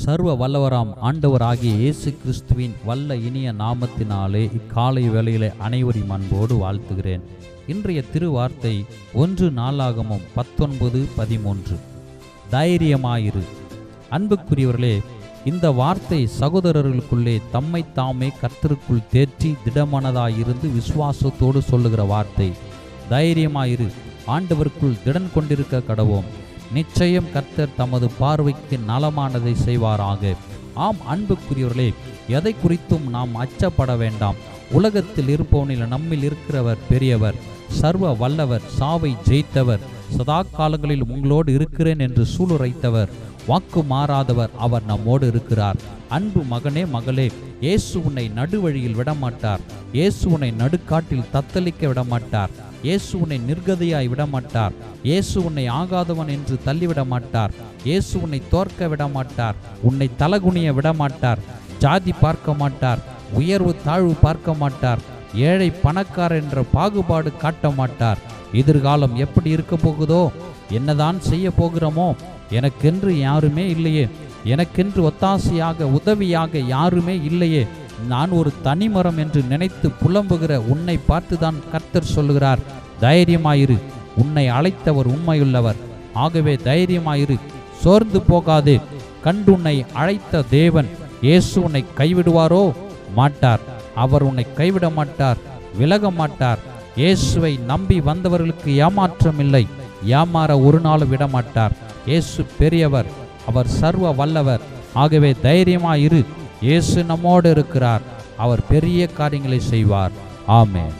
சர்வ வல்லவராம் ஆண்டவராகிய இயேசு கிறிஸ்துவின் வல்ல இனிய நாமத்தினாலே இக்காலை வேளையிலே அனைவரையும் அன்போடு வாழ்த்துகிறேன். இன்றைய திருவார்த்தை 1 நாளாகமம் 19:13. தைரியமாயிரு. அன்புக்குரியவர்களே, இந்த வார்த்தை சகோதரர்களுக்குள்ளே தம்மை தாமே கர்த்தருக்குள் தேற்றி திடமனதாயிருந்து விசுவாசத்தோடு சொல்லுகிற வார்த்தை. தைரியமாயிரு, ஆண்டவருக்குள் திடன் கொண்டிருக்க கடவோம். நிச்சயம் கர்த்தர் தமது பார்வைக்கு நலமானதை செய்வாராக. ஆம் அன்புக்குரியவர்களே, எதை குறித்தும் நாம் அச்சப்பட வேண்டாம். உலகத்தில் இருப்பவனில் நம்மில் இருக்கிறவர் பெரியவர், சர்வ வல்லவர், சாவை ஜெயித்தவர், சதா காலங்களில் உங்களோடு இருக்கிறேன் என்று சூளுரைத்தவர், வாக்கு மாறாதவர். அவர் நம்மோடு இருக்கிறார். அன்பு மகனே மகளே, இயேசு உன்னை நடுவழியில் விடமாட்டார். இயேசு உன்னை நடுக்காட்டில் தத்தளிக்க விடமாட்டார். இயேசு உன்னை நிர்கதியாய் விடமாட்டார். இயேசு உன்னை ஆகாதவன் என்று தள்ளிவிட மாட்டார். இயேசு உன்னை தோற்க விடமாட்டார். உன்னை தலகுனிய விடமாட்டார். ஜாதி பார்க்க மாட்டார். உயர்வு தாழ்வு பார்க்க மாட்டார். ஏழை பணக்காரர் என்ற பாகுபாடு காட்ட மாட்டார். எதிர்காலம் எப்படி இருக்க போகுதோ, என்னதான் செய்ய போகிறோமோ, எனக்கென்று யாருமே இல்லையே, எனக்கென்று ஒத்தாசையாக உதவியாக யாருமே இல்லையே, நான் ஒரு தனிமரம் என்று நினைத்து புலம்புகிற உன்னை பார்த்துதான் கர்த்தர் சொல்லுகிறார், தைரியமாயிரு, உன்னை அழைத்தவர் உண்மையுள்ளவர். ஆகவே தைரியமாயிரு, சோர்ந்து போகாதே. கண்டு உன்னை அழைத்த தேவன் இயேசு உன்னை கைவிடுவாரோ? மாட்டார். அவர் உன்னை கைவிட மாட்டார், விலக மாட்டார். இயேசுவை நம்பி வந்தவர்களுக்கு ஏமாற்றம் இல்லை. ஏமாற ஒரு நாளும் விடமாட்டார். இயேசு பெரியவர், அவர் சர்வ வல்லவர். ஆகவே தைரியமாயிரு, இயேசு நம்மோடு இருக்கிறார். அவர் பெரிய காரியங்களை செய்வார். ஆமென்.